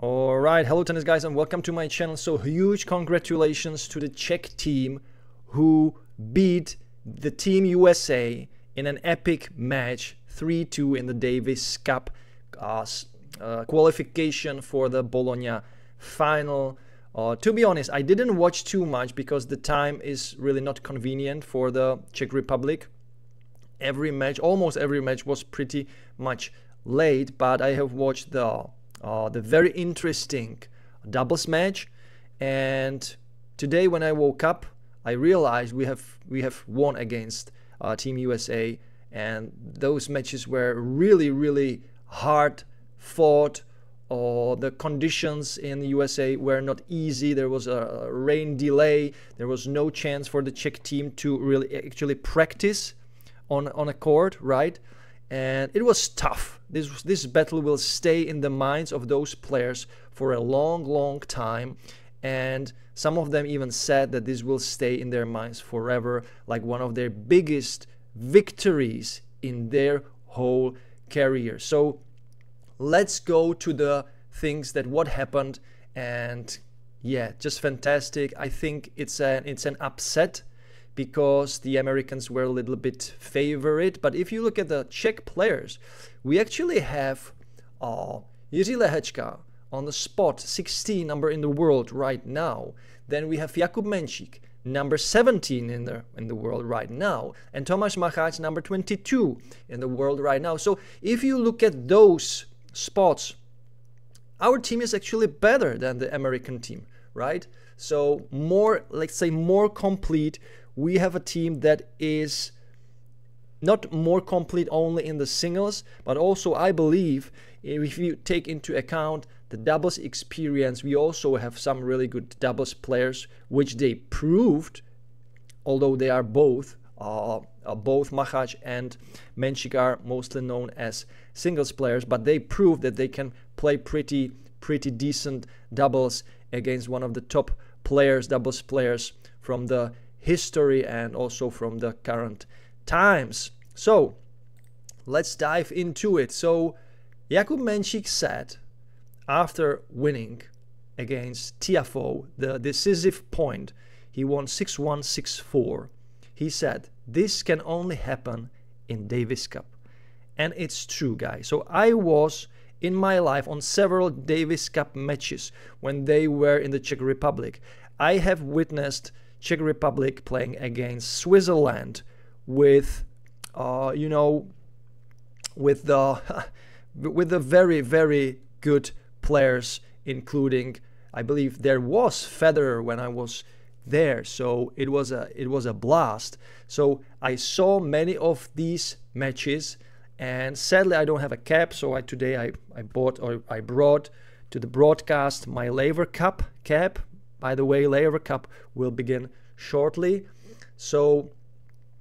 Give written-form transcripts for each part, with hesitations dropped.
Alright, hello tennis guys and welcome to my channel. So huge congratulations to the Czech team who beat the Team USA in an epic match 3-2 in the Davis Cup qualification for the Bologna final. To be honest, I didn't watch too much because the time is really not convenient for the Czech Republic. Almost every match was pretty much late, but I have watched the very interesting doubles match, and today when I woke up I realized we have won against Team USA, and those matches were really hard fought. The conditions in the USA were not easy. There was a rain delay. There was no chance for the Czech team to really actually practice on a court, right? And it was tough. This battle will stay in the minds of those players for a long time, and some of them even said that this will stay in their minds forever, like one of their biggest victories in their whole career. So let's go to the things that what happened, and yeah, just fantastic. I think it's an upset, because the Americans were a little bit favorite. But if you look at the Czech players, we actually have Jiří Lehečka on the spot 16 number in the world right now. Then we have Jakub Menšík, number 17 in the world right now, and Tomáš Macháč, number 22 in the world right now. So if you look at those spots, our team is actually better than the American team, right? So more, let's say, more complete. We have a team that is not more complete only in the singles, but also I believe if you take into account the doubles experience, we also have some really good doubles players, which they proved, although they are both Macháč and Menšík are mostly known as singles players, but they proved that they can play pretty decent doubles against one of the top players, doubles players from the history and also from the current times. So let's dive into it. So Jakub Menšík said after winning against Tiafoe, the decisive point, he won 6-1, 6-4. He said, this can only happen in Davis Cup. And it's true, guys. So I was in my life on several Davis Cup matches when they were in the Czech Republic. I have witnessed Czech Republic playing against Switzerland with with the very good players, including, I believe there was Federer when I was there, so it was a blast. So I saw many of these matches, and sadly I don't have a cap, so today I brought to the broadcast my Laver Cup cap. By the way, Laver Cup will begin shortly. So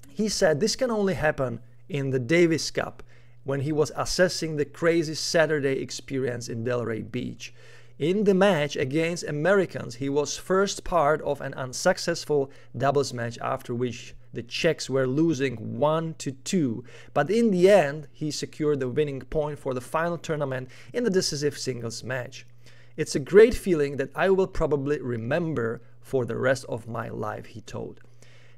he said this can only happen in the Davis Cup, when he was assessing the crazy Saturday experience in Delray Beach. In the match against Americans, he was first part of an unsuccessful doubles match, after which the Czechs were losing 1-2. But in the end, he secured the winning point for the final tournament in the decisive singles match. It's a great feeling that I will probably remember for the rest of my life, he told.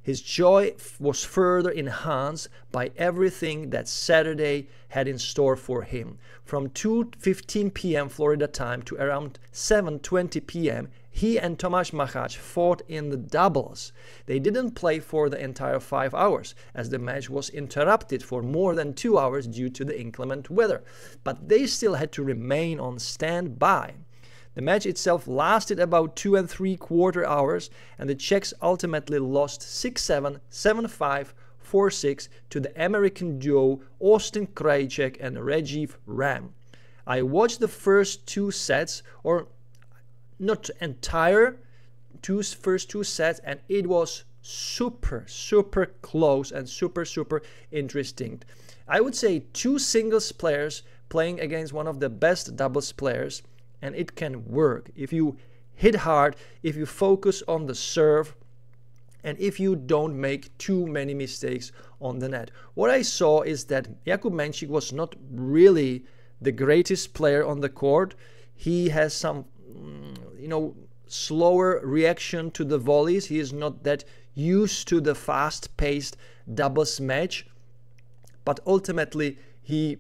His joy was further enhanced by everything that Saturday had in store for him. From 2:15 p.m. Florida time to around 7:20 p.m., he and Tomáš Macháč fought in the doubles. They didn't play for the entire 5 hours, as the match was interrupted for more than 2 hours due to the inclement weather, but they still had to remain on standby. The match itself lasted about 2 3/4 hours, and the Czechs ultimately lost 6-7, 7-5, 4-6 to the American duo Austin Krajicek and Rajiv Ram. I watched the first 2 sets, or not entire, first two sets, and it was super close and super interesting. I would say 2 singles players playing against one of the best doubles players, and it can work if you hit hard, if you focus on the serve, and if you don't make too many mistakes on the net. What I saw is that Jakub Menšík was not really the greatest player on the court. He has some, slower reaction to the volleys. He is not that used to the fast-paced doubles match, but ultimately he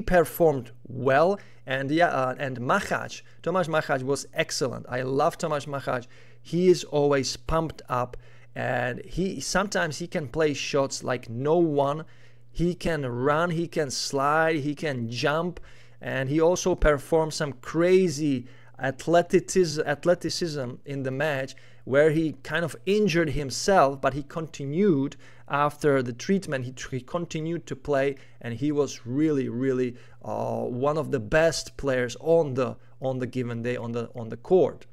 performed well. And Macháč, Tomáš Macháč was excellent. I love Tomáš Macháč. He is always pumped up, and sometimes he can play shots like no one. He can run, he can slide, he can jump, and he also performed some crazy athleticism in the match, where he kind of injured himself, but he continued after the treatment. He continued to play, and he was really one of the best players on the given day on the court.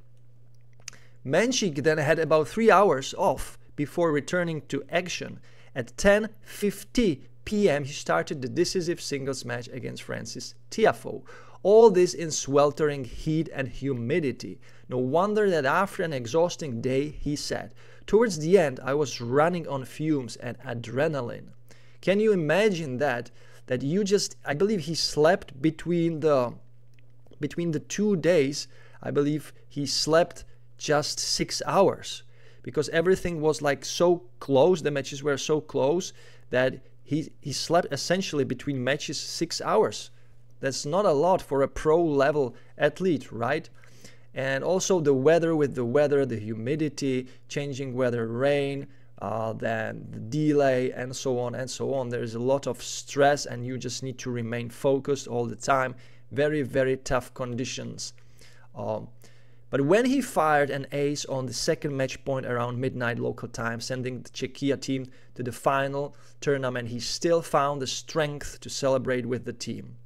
Menšík then had about 3 hours off before returning to action. At 10:50 p.m. he started the decisive singles match against Francis Tiafoe. All this in sweltering heat and humidity. No wonder that after an exhausting day, he said, "Towards the end, I was running on fumes and adrenaline." Can you imagine that? That I believe he slept between the 2 days. I believe he slept just 6 hours, because everything was like so close. The matches were so close that he slept essentially between matches 6 hours. That's not a lot for a pro level athlete, right? And also the weather, the humidity, changing weather, rain, then the delay, and so on and so on. There's a lot of stress, and you just need to remain focused all the time. Very tough conditions. But when he fired an ace on the second match point around midnight local time, sending the Czechia team to the final tournament, he still found the strength to celebrate with the team.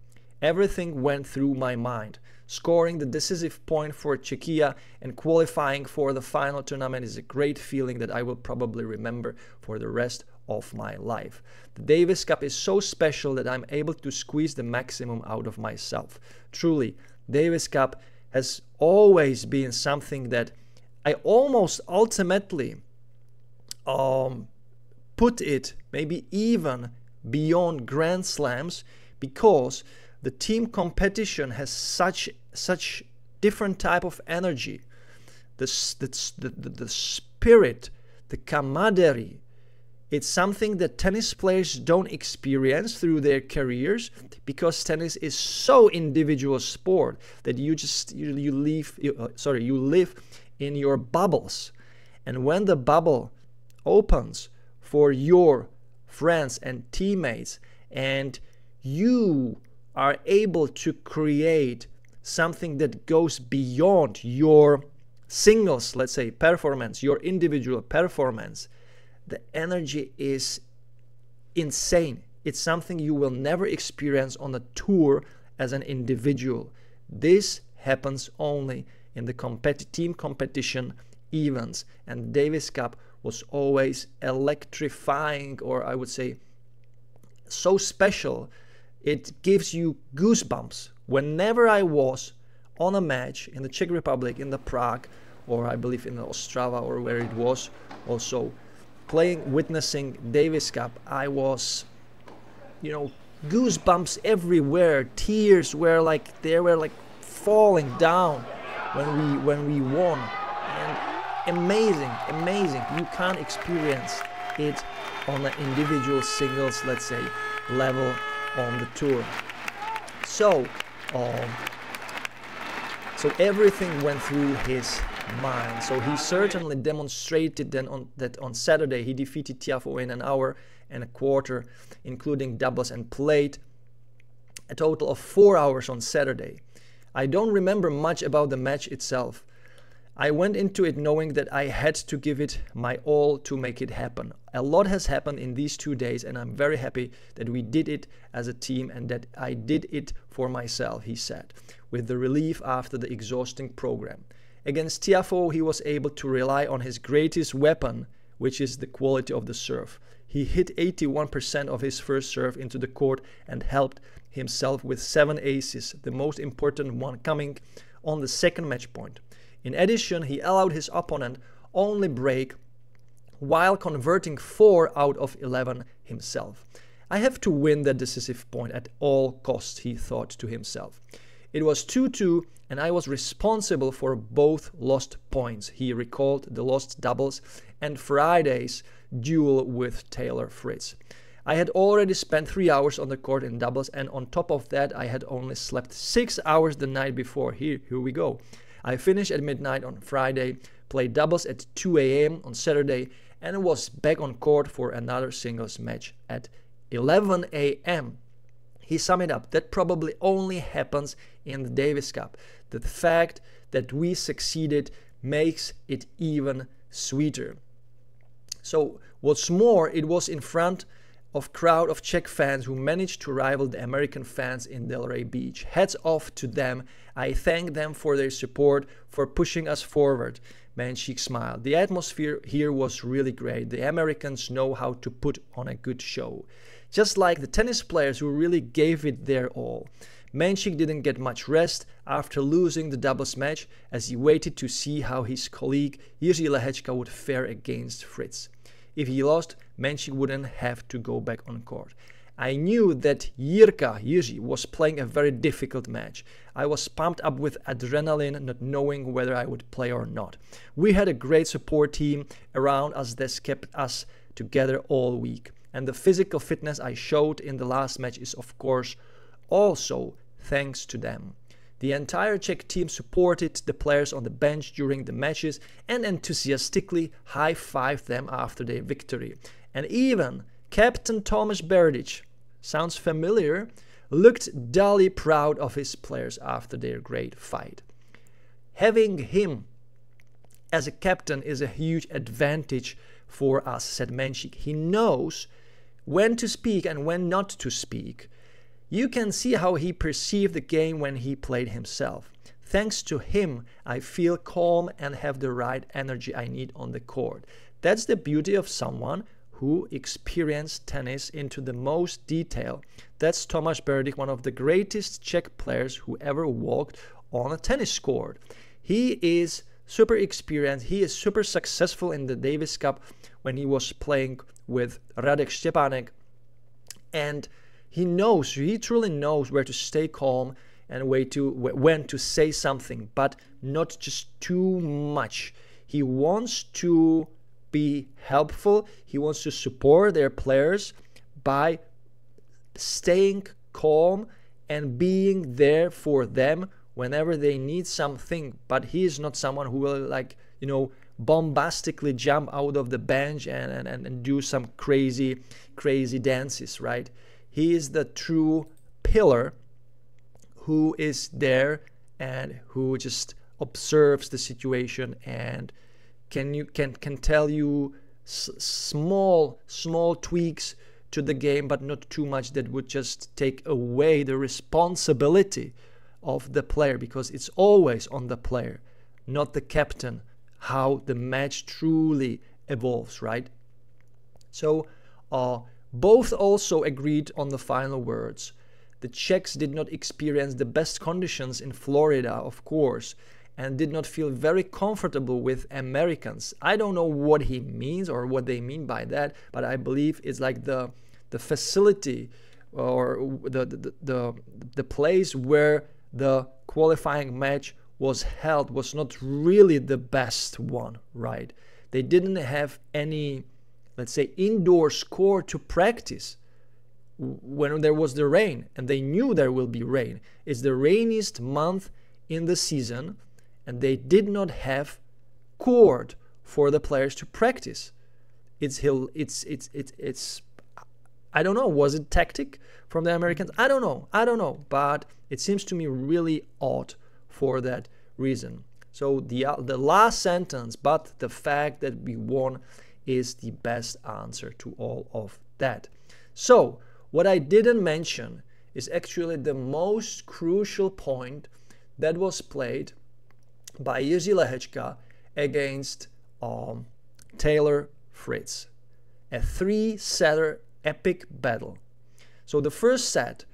Everything went through my mind. Scoring the decisive point for Czechia and qualifying for the final tournament is a great feeling that I will probably remember for the rest of my life. The Davis Cup is so special that I'm able to squeeze the maximum out of myself. Truly, Davis Cup has always been something that I almost ultimately put it maybe even beyond Grand Slams, because the team competition has such different type of energy. The spirit, the camaraderie, it's something that tennis players don't experience through their careers, because tennis is so individual sport that you live in your bubbles. And when the bubble opens for your friends and teammates, and you are able to create something that goes beyond your singles, let's say, performance, your individual performance, the energy is insane. It's something you will never experience on a tour as an individual. This happens only in the team competition events, and the Davis Cup was always electrifying, or I would say so special. It gives you goosebumps. Whenever I was on a match in the Czech Republic, in the Prague, or I believe in the Ostrava, or where it was also, witnessing Davis Cup, I was, goosebumps everywhere. Tears were like falling down when we won. And amazing. You can't experience it on an individual singles, let's say, level on the tour. So everything went through his mind. So he certainly demonstrated then that on Saturday he defeated Tiafoe in an hour and a quarter, including doubles, and played a total of 4 hours on Saturday. I don't remember much about the match itself. I went into it knowing that I had to give it my all to make it happen. A lot has happened in these 2 days, and I'm very happy that we did it as a team and that I did it for myself, he said, with the relief after the exhausting program. Against Tiafoe, he was able to rely on his greatest weapon, which is the quality of the serve. He hit 81% of his first serve into the court and helped himself with 7 aces, the most important one coming on the second match point. In addition, he allowed his opponent only break while converting 4 out of 11 himself. I have to win the decisive point at all costs, he thought to himself. It was 2-2 and I was responsible for both lost points. He recalled the lost doubles and Friday's duel with Taylor Fritz. I had already spent 3 hours on the court in doubles, and on top of that I had only slept 6 hours the night before. Here we go. I finished at midnight on Friday, played doubles at 2 a.m. on Saturday, and was back on court for another singles match at 11 a.m. He summed it up. That probably only happens in the Davis Cup. The fact that we succeeded makes it even sweeter. So what's more, it was in front of crowd of Czech fans who managed to rival the American fans in Delray Beach. Hats off to them. I thank them for their support, for pushing us forward. Menšík smiled. The atmosphere here was really great. The Americans know how to put on a good show. Just like the tennis players who really gave it their all. Menšík didn't get much rest after losing the doubles match, as he waited to see how his colleague Jiří Lehečka would fare against Fritz. If he lost, Menšík wouldn't have to go back on court. I knew that Jiří was playing a very difficult match. I was pumped up with adrenaline, not knowing whether I would play or not. We had a great support team around us that kept us together all week. And the physical fitness I showed in the last match is, of course, also thanks to them. The entire Czech team supported the players on the bench during the matches and enthusiastically high-fived them after their victory. And even Captain Tomáš Berdych, sounds familiar, looked dully proud of his players after their great fight. Having him as a captain is a huge advantage for us, said Menšík. He knows when to speak and when not to speak. You can see how he perceived the game when he played himself. Thanks to him, I feel calm and have the right energy I need on the court. That's the beauty of someone who experienced tennis into the most detail. That's Tomáš Berdych, one of the greatest Czech players who ever walked on a tennis court. He is super experienced. He is super successful in the Davis Cup when he was playing with Radek Štěpánek. And he truly knows where to stay calm and when to say something, but not just too much. He wants to be helpful. He wants to support their players by staying calm and being there for them whenever they need something. But he is not someone who will bombastically jump out of the bench and do some crazy dances, right? He is the true pillar who is there and who just observes the situation and can tell you small tweaks to the game, but not too much that would just take away the responsibility of the player, because it's always on the player, not the captain, how the match truly evolves, right? So both also agreed on the final words. The Czechs did not experience the best conditions in Florida, of course, and did not feel very comfortable with Americans. I don't know what he means or what they mean by that, but I believe it's like the facility or the place where the qualifying match was held was not really the best one, right? They didn't have any, let's say, indoor court to practice when there was the rain, and they knew there will be rain. It's the rainiest month in the season, and they did not have court for the players to practice. It's I don't know, was it tactic from the Americans? I don't know, but it seems to me really odd for that reason. So the last sentence, but the fact that we won, is the best answer to all of that. So what I didn't mention is actually the most crucial point that was played by Jiří Lehečka against Taylor Fritz. A 3-setter epic battle. So the first set,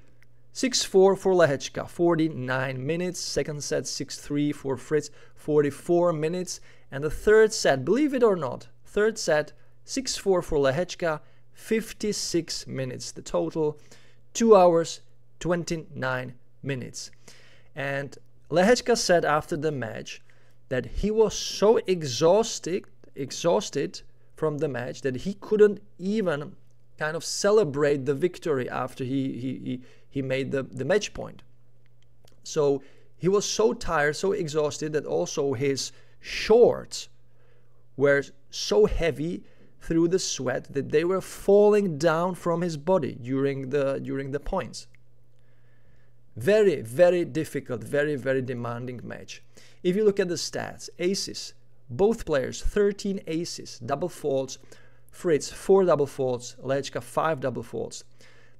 6-4 for Lehečka, 49 minutes. Second set, 6-3 for Fritz, 44 minutes. And the third set, believe it or not, 6-4 for Lehečka, 56 minutes. The total, 2 hours, 29 minutes. And Lehečka said after the match that he was so exhausted from the match that he couldn't even kind of celebrate the victory after he made the match point. So he was so tired, so exhausted that also his shorts were so heavy through the sweat that they were falling down from his body during the points. Very, very difficult, very, very demanding match. If you look at the stats, aces, both players 13 aces, double faults, Fritz 4 double faults, Lehečka 5 double faults.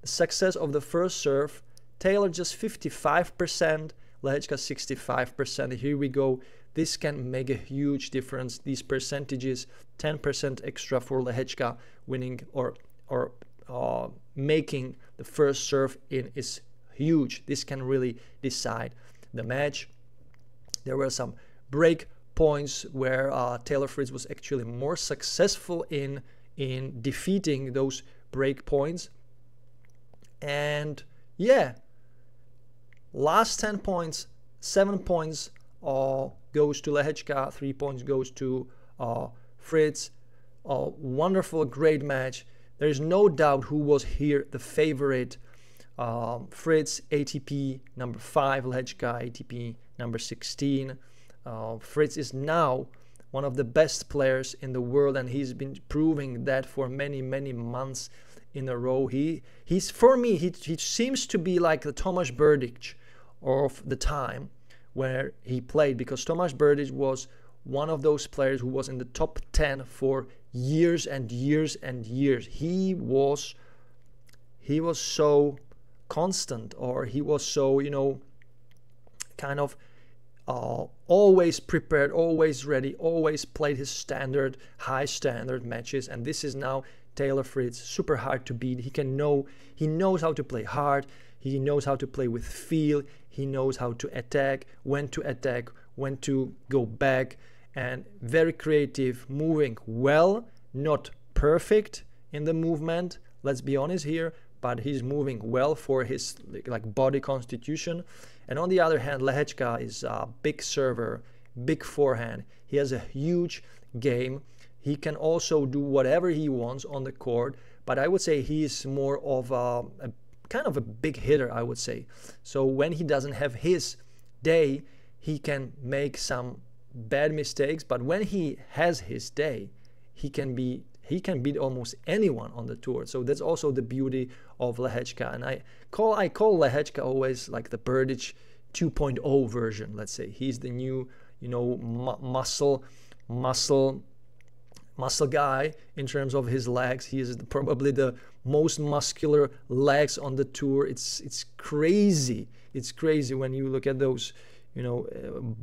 The success of the first serve, Taylor just 55%, Lehečka 65%. Here we go. This can make a huge difference. These percentages, 10% extra for Lehečka winning or making the first serve in is huge. This can really decide the match. There were some break points where Taylor Fritz was actually more successful in defeating those break points. And yeah, last 10 points, 7 points goes to Lehečka, 3 points goes to Fritz. Wonderful, great match. There is no doubt who was here the favorite. Fritz, ATP number 5, Lehečka, ATP number 16. Fritz is now one of the best players in the world, and he's been proving that for many, many months in a row. He's for me, he seems to be like the Tomáš Berdych of the time where he played, because Tomáš Berdych was one of those players who was in the top 10 for years and years and years. He was so constant, or he was so, you know, kind of always prepared, always ready, always played his standard, high standard matches. And this is now Taylor Fritz, super hard to beat. He knows how to play hard. He knows how to play with feel. He knows how to attack, when to go back, and very creative, moving well, not perfect in the movement, let's be honest here, but he's moving well for his like body constitution. And on the other hand, Lehečka is a big server, big forehand. He has a huge game. He can also do whatever he wants on the court, but I would say he is more of a kind of a big hitter, I would say. So when he doesn't have his day, he can make some bad mistakes, but when he has his day, he can beat almost anyone on the tour. So that's also the beauty of Lehečka. And I call Lehečka always like the Berdych 2.0 version, let's say. He's the new, you know, muscle guy in terms of his legs. He is probably the most muscular legs on the tour. It's crazy. It's crazy when you look at those, you know,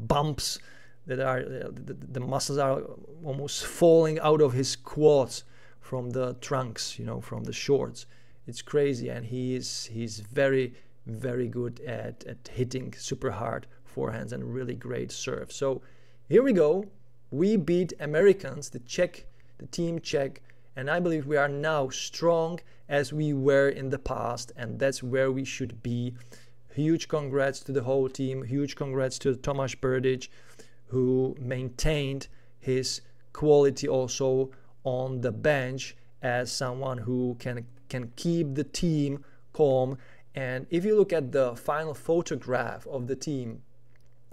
bumps that are the muscles are almost falling out of his quads from the trunks, you know, from the shorts. It's crazy, and he's very, very good at hitting super hard forehands and really great serve. So here we go. We beat Americans, the team Czech, and I believe we are now strong as we were in the past, and that's where we should be. Huge congrats to the whole team. Huge congrats to Tomáš Berdych, who maintained his quality also on the bench as someone who can keep the team calm. And if you look at the final photograph of the team,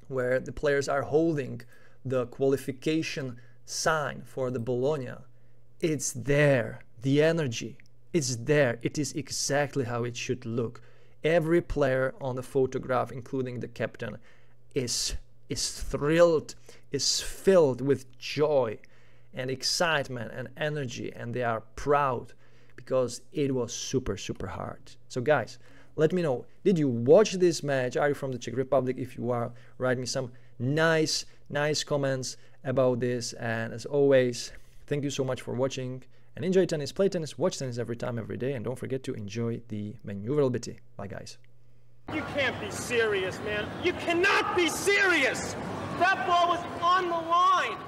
where the players are holding the qualification sign for the Bologna, it's there. The energy, it's there. It is exactly how it should look. Every player on the photograph, including the captain, is thrilled, is filled with joy and excitement and energy, and they are proud because it was super, super hard. So guys, let me know, did you watch this match? Are you from the Czech Republic? If you are, write me some nice comments about this. And as always, thank you so much for watching, and enjoy tennis, play tennis, watch tennis every time, every day, and don't forget to enjoy the manooovrlbity. Bye guys. You can't be serious, man. You cannot be serious! That ball was on the line!